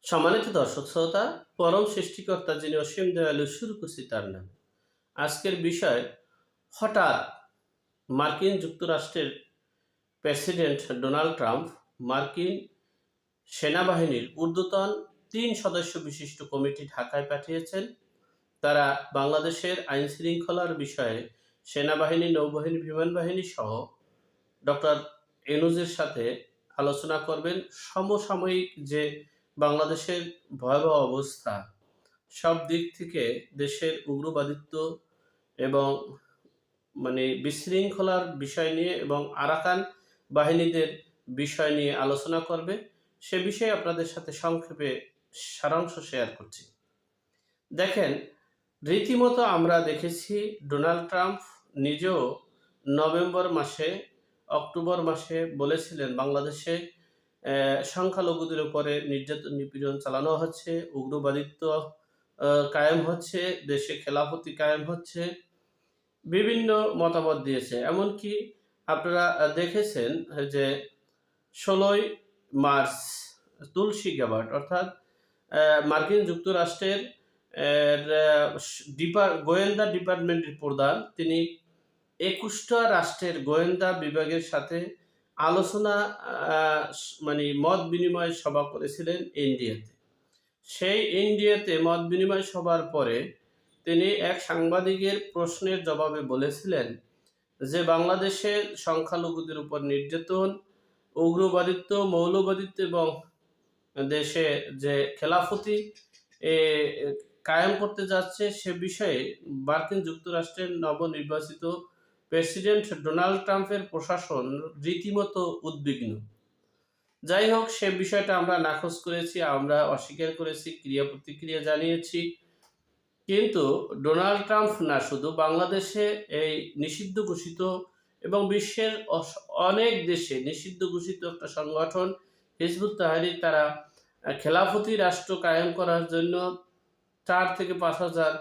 সম্মানিত দর্শক শ্রোতা, পরম সৃষ্টিকর্তা যিনি অসীম দয়ালু, শুরু করছি তার নাম। আজকের বিষয়, হঠাৎ মার্কিন যুক্তরাষ্ট্রের প্রেসিডেন্ট ডোনাল্ড ট্রাম্প মার্কিন সেনাবাহিনীর ঊর্ধ্বতন ৩ সদস্য বিশিষ্ট কমিটি ঢাকায় পাঠিয়েছেন। তারা বাংলাদেশের আইন শৃঙ্খলার বিষয়ে সেনাবাহিনী, নৌবাহিনী, বিমান বাহিনী সহ ডক্টর ইউনূসের সাথে আলোচনা করবেন। সমসাময়িক যে বাংলাদেশের ভয়াবহ অবস্থা, সব দিক থেকে দেশের উগ্রবাদিত্ব এবং বিশৃঙ্খলার বিষয় নিয়ে এবং আরাকান বাহিনীদের বিষয় নিয়ে আলোচনা করবে। সে বিষয়ে আপনাদের সাথে সংক্ষেপে সারাংশ শেয়ার করছি। দেখেন, রীতিমতো আমরা দেখেছি ডোনাল্ড ট্রাম্প নিজেও নভেম্বর মাসে, অক্টোবর মাসে বলেছিলেন বাংলাদেশে সংখ্যালঘুদের উপরে নির্যাতন নিপীড়ন চালানো হচ্ছে, উগ্রবাদিত্ব কায়েম হচ্ছে, দেশে খেলাফতি কায়েম হচ্ছে, বিভিন্ন মতামত দিয়েছে। এমনকি আপনারা দেখেছেন যে ১৬ই মার্চ তুলসী গ্যাবার্ড অর্থাৎ মার্কিন যুক্তরাষ্ট্রের গোয়েন্দা ডিপার্টমেন্টের প্রধান, তিনি ২১টা রাষ্ট্রের গোয়েন্দা বিভাগের সাথে আলোচনা মত বিনিময় সভা করেছিলেন ইন্ডিয়াতে। সেই ইন্ডিয়াতে মত বিনিময় সভার পরে তিনি এক সাংবাদিকের প্রশ্নের জবাবে বলেছিলেন যে বাংলাদেশে সংখ্যালঘুদের উপর নির্যাতন, উগ্রবাদিত্ব, মৌলবাদিত্ব এবং দেশে যে খেলাফতি কায়েম করতে যাচ্ছে, সে বিষয়ে মার্কিন যুক্তরাষ্ট্রের নবনির্বাচিত প্রেসিডেন্ট ডোনাল্ড ট্রাম্পের প্রশাসন রীতিমতো উদ্বিগ্ন। যাই হোক, সে বিষয়টা আমরা নাকচ করেছি, আমরা অস্বীকার করেছি, ক্রিয়া প্রতিক্রিয়া জানিয়েছি। কিন্তু ডোনাল্ড ট্রাম্প না শুধু বাংলাদেশে এই নিষিদ্ধ ঘোষিত এবং বিশ্বের অনেক দেশে নিষিদ্ধ ঘোষিত একটা সংগঠন হিজবুত তাহরীর, তারা খেলাফতি রাষ্ট্র কায়েম করার জন্য ৪ থেকে ৫,০০০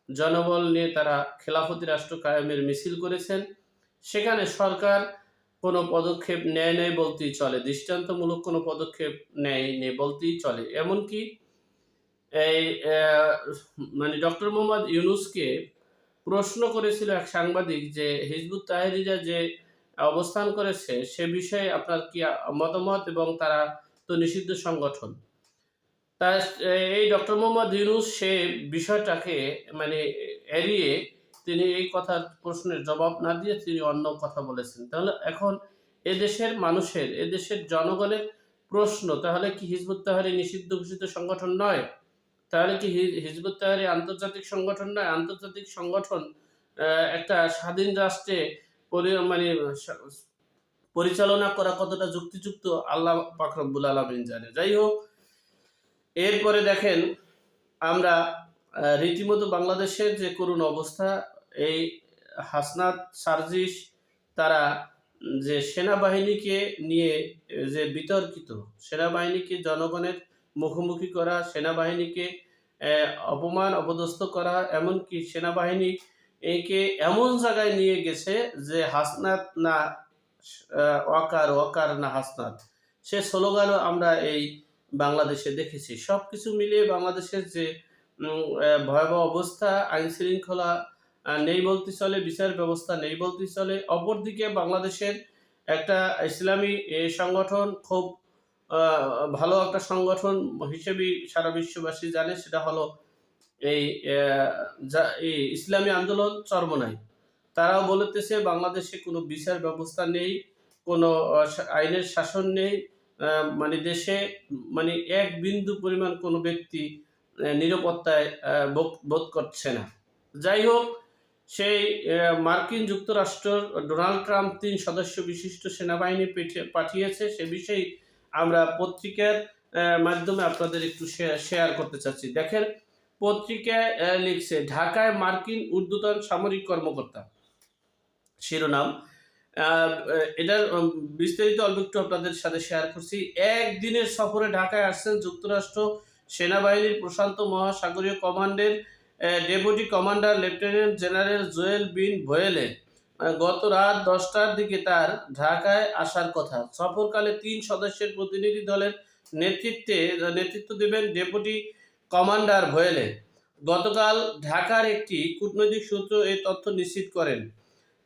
জনবল নিয়ে তারা খেলাফতি রাষ্ট্র কায়েমের মিছিল করেছেন। সেখানে সরকার কোনো পদক্ষেপ নেয় নাই বলতেই চলে, দৃষ্টান্তমূলক কোনো পদক্ষেপ নেয়নি বলতেই চলে। এমনকি এই ডক্টর মোহাম্মদ ইউনূসকে প্রশ্ন করেছিল এক সাংবাদিক যে হিজবুত তাহরীরা যে অবস্থান করেছে সে বিষয়ে আপনার কি মতামত, এবং তারা তো নিষিদ্ধ সংগঠন। তা এই ডক্টর মোহাম্মদ ইউনূস সে বিষয়টাকে এড়িয়ে তিনি এই কথার প্রশ্নের জবাব না দিয়ে তিনি অন্য কথা বলেছেন। তাহলে এখন এদেশের মানুষের, এদেশের জনগণের প্রশ্ন, তাহলে কি হিজবুত তাহরীর নিষিদ্ধ ঘোষিত সংগঠন নয়? তাহলে কি হিজবুত তাহরীর আন্তর্জাতিক সংগঠন নয়? আন্তর্জাতিক সংগঠন একটা স্বাধীন রাষ্ট্রে পরিচালনা করা কতটা যুক্তিযুক্ত আল্লাহ পাক রব্বুল আলামিন জানে। যাই হোক, এরপরে দেখেন আমরা রীতিমতো বাংলাদেশের যে করুণ অবস্থা, এই হাসনাত, সার্জিস, তারা যে সেনাবাহিনীকে নিয়ে যে বিতর্কিত, সেনাবাহিনীকে জনগণের মুখোমুখি করা, সেনাবাহিনীকে অপমান অপদস্থ করা, এমনকি সেনাবাহিনী একে এমন জায়গায় নিয়ে গেছে যে হাসনাত না ওয়াকার, ওয়াকার না হাসনাত, সে স্লোগানও আমরা এই বাংলাদেশে দেখেছি। সব কিছু মিলিয়ে বাংলাদেশের যে ভয়াবহ অবস্থা, আইন শৃঙ্খলা নেই বলতে চলে, বিচার ব্যবস্থা নেই বলতে চলে। অপরদিকে বাংলাদেশের একটা ইসলামী সংগঠন, খুব ভালো একটা সংগঠন হিসেবেই সারা বিশ্ববাসী জানে, সেটা হলো এই ইসলামী আন্দোলন চরমোনাই। তারাও বলতেছে বাংলাদেশে কোনো বিচার ব্যবস্থা নেই, কোনো আইনের শাসন নেই, দেশে এক বিন্দু পরিমাণ কোনো ব্যক্তি নিরাপত্তায় বোধ করছে না। যাই হোক, সেই মার্কিন যুক্তরাষ্ট্র ডোনাল্ড ট্রাম্প ৩ সদস্য বিশিষ্ট সেনাবাহিনী পাঠিয়েছে, সে বিষয়ে আমরা পত্রিকার মাধ্যমে আপনাদের একটু শেয়ার করতে চাচ্ছি। দেখেন, পত্রিকায় লিখছে ঢাকায় মার্কিন ঊর্ধ্বতন সামরিক কর্মকর্তা, শিরোনাম। এটার বিস্তারিত অল্প একটু আপনাদের সাথে শেয়ার করছি। একদিনের সফরে ঢাকায় আসছেন যুক্তরাষ্ট্র সেনাবাহিনীর প্রশান্ত মহাসাগরীয় কমান্ডের deputy commander lieutenant general Joel B ভোয়েলে। গত রাত ১০টার দিকে তার ঢাকায় আসার কথা। সফরকালে ৩ সদস্যের প্রতিনিধি দলের নেতৃত্ব দেবেন ডেপুটি কমান্ডার ভোয়েলে। গতকাল ঢাকার একটি কূটনৈতিক সূত্র এই তথ্য নিশ্চিত করেন।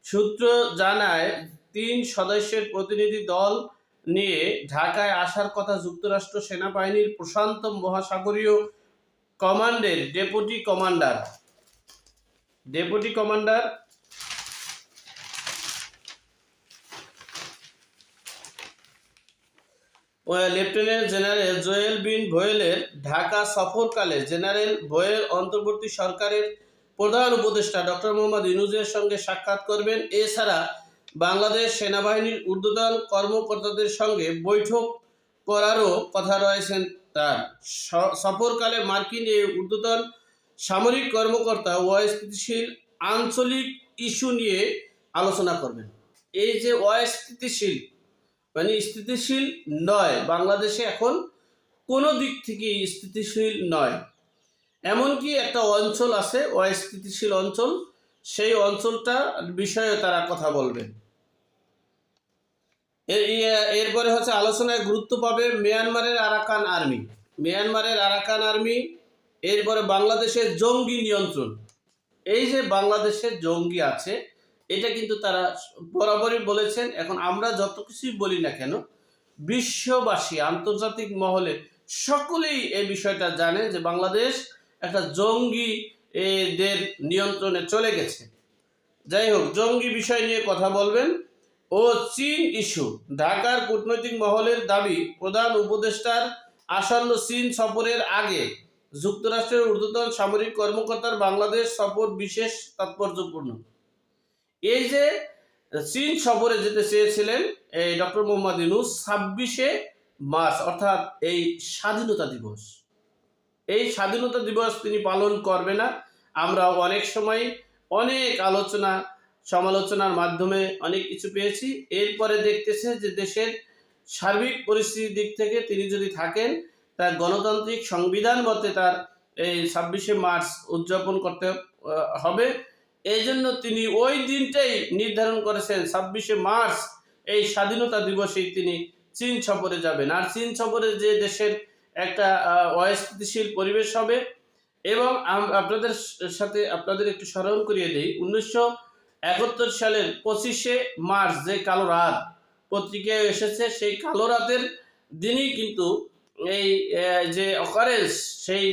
সূত্র জানায় ৩ সদস্যের প্রতিনিধি দল নিয়ে ঢাকায় আসার কথা যুক্তরাষ্ট্র সেনাবাহিনীর প্রশান্ত মহাসাগরীয় কমান্ডের deputy commander lieutenant general Joel B ভোয়েলের ঢাকা সফরকালে জেনারেল ভোয়েল অন্তর্বর্তী সরকারের প্রধান উপদেষ্টা ডক্টর মোহাম্মদ ইউনূসের সঙ্গে সাক্ষাৎ করবেন। এছাড়া বাংলাদেশ সেনাবাহিনীর ঊর্ধ্বতন কর্মকর্তাদের সঙ্গে বৈঠক করারও কথা রয়েছে তার। সফরকালে মার্কিন এই ঊর্ধ্বতন সামরিক কর্মকর্তা অস্থিতিশীল আঞ্চলিক ইস্যু নিয়ে আলোচনা করবেন। এই যে অস্থিতিশীল মানে স্থিতিশীল নয়, বাংলাদেশে এখন কোনো দিক থেকেই স্থিতিশীল নয়। এমনকি একটা অঞ্চল আছে অস্থিতিশীল অঞ্চল, সেই অঞ্চলটা বিষয়ে তারা কথা বলবেন। এরপরে হচ্ছে আলোচনায় গুরুত্ব পাবে মিয়ানমারের আরাকান আর্মি। এরপরে বাংলাদেশের জঙ্গি নিয়ন্ত্রণ। এই যে বাংলাদেশের জঙ্গি আছে, এটা কিন্তু তারা বরাবরই বলেছেন। এখন আমরা যত কিছুই বলি না কেন, বিশ্ববাসী আন্তর্জাতিক মহলে সকলেই এই বিষয়টা জানে যে বাংলাদেশ একটা জঙ্গি দের নিয়ন্ত্রণে চলে গেছে। যাই হোক, জঙ্গি বিষয় নিয়ে কথা বলবেন। ও চীন ইস্যু। ঢাকার কূটনৈতিক মহলের দাবি, প্রধান উপদেষ্টার আসন্ন চীন সফরের আগে যুক্তরাষ্ট্রের ঊর্ধ্বতন সামরিক কর্মকর্তার বাংলাদেশ সফর বিশেষ তাৎপর্যপূর্ণ। এই যে চীন সফরে যেতে চেয়েছিলেন এই ডক্টর মোহাম্মদ ইউনূস 26শে মার্চ, অর্থাৎ এই স্বাধীনতা দিবস তিনি পালন করবে না। আমরা অনেক সময় অনেক সমালোচনার মাধ্যমে অনেক কিছু পেয়েছি। এরপরে দেখতেছে যে দেশের সার্বিক পরিস্থিতির দিক থেকে তিনি যদি থাকেন, তার গণতান্ত্রিক সংবিধান মতে তার এই 26শে মার্চ উদযাপন করতে হবে। এই জন্য তিনি ওই দিনটাই নির্ধারণ করেছেন 26শে মার্চ এই স্বাধীনতা দিবসেই তিনি চীন সফরে যাবেন। আর চীন সফরে যে দেশের একটা অস্থিতিশীল পরিবেশ হবে। এবং আপনাদের একটু স্মরণ করিয়ে দিই, 1971 সালের 25শে মার্চ যে কালো রাত পত্রিকায় এসেছে, সেই কালো রাতের দিনই কিন্তু এই যে অকারেন্স, সেই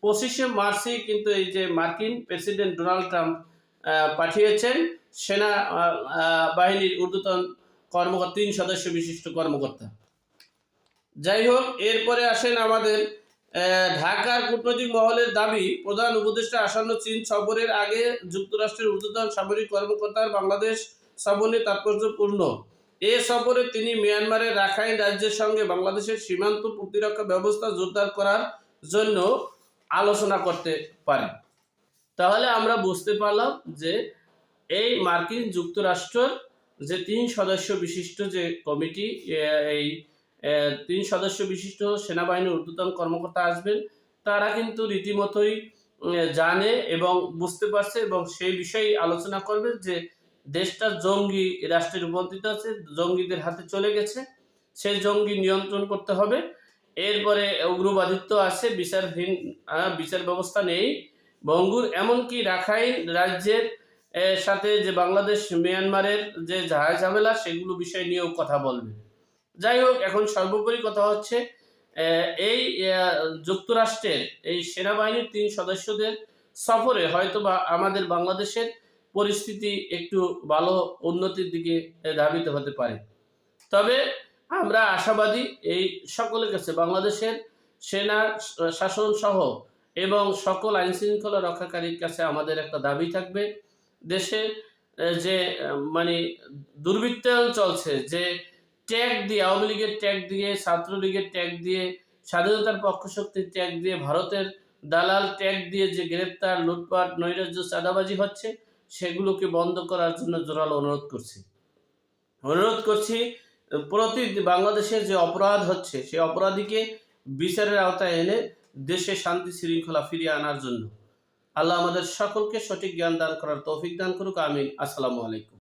25শে মার্চই কিন্তু এই যে মার্কিন প্রেসিডেন্ট ডোনাল্ড ট্রাম্প পাঠিয়েছেন সেনা বাহিনীর ঊর্ধ্বতন কর্মকর্তা, 3 সদস্য বিশিষ্ট কর্মকর্তা। যাই হোক, এরপরে আসেন আমাদের ঢাকার কূটনৈতিক মহলের দাবি, প্রধান উপদেষ্টা আসন্ন চীন সফরের আগে যুক্তরাষ্ট্রের ঊর্ধ্বতন সামরিক কর্মকর্তার বাংলাদেশ সফরে তাৎপর্যপূর্ণ। এ সফরে তিনি মিয়ানমারের রাখাইন রাজ্যের সঙ্গে বাংলাদেশের সীমান্ত প্রতিরক্ষা ব্যবস্থা জোরদার করার জন্য আলোচনা করতে পারেন। তাহলে আমরা বুঝতে পারলাম যে এই মার্কিন যুক্তরাষ্ট্রের যে 3 সদস্য বিশিষ্ট যে কমিটি, এই 3 সদস্য বিশিষ্ট সেনাবাহিনীর ঊর্ধ্বতন কর্মকর্তা আসবেন, তারা কিন্তু রীতিমতোই জানে এবং বুঝতে পারছে এবং সেই বিষয়ে আলোচনা করবে যে দেশটা জঙ্গি রাষ্ট্রে রূপান্তরিত আছে, জঙ্গিদের হাতে চলে গেছে, সেই জঙ্গি নিয়ন্ত্রণ করতে হবে। এরপরে উগ্রবাদিত্ব আছে, বিচার ব্যবস্থা নেই, ভঙ্গুর, এমনকি রাখাইন রাজ্যের সাথে যে বাংলাদেশ মিয়ানমারের যে ঝামেলা, সেগুলো বিষয় নিয়েও কথা বলবে। যাই হোক, এখন সর্বোপরি কথা হচ্ছে এই যুক্তরাষ্ট্রের এই সেনাবাহিনীর 3 সদস্যদের সফরে হয়তোবা আমাদের বাংলাদেশের পরিস্থিতি একটু ভালো উন্নতির দিকে ধাবিত হতে পারে। তবে আমরা আশাবাদী, এই সকলের কাছে বাংলাদেশের সেনা শাসন সহ এবং সকল আইন শৃঙ্খলা রক্ষাকারীর কাছে আমাদের একটা দাবি থাকবে, দেশে যে মানে দুর্বৃত্তায়ন চলছে, যে ট্যাগ দিয়ে, আওয়ামী লীগের ট্যাগ দিয়ে, ছাত্রলীগের ট্যাগ দিয়ে, স্বাধীনতার পক্ষশক্তির ট্যাগ দিয়ে, ভারতের দালাল ট্যাগ দিয়ে যে গ্রেপ্তার, লুটপাট, নৈরাজ্য, চাঁদাবাজি হচ্ছে, সেগুলোকে বন্ধ করার জন্য জোরালো অনুরোধ করছি। প্রতি বাংলাদেশের যে অপরাধ হচ্ছে, সেই অপরাধীকে বিচারের আওতায় এনে দেশে শান্তি শৃঙ্খলা ফিরিয়ে আনার জন্য আল্লাহ আমাদের সকলকে সঠিক জ্ঞান দান করার তৌফিক দান করুক। আমিন। আসসালামু আলাইকুম।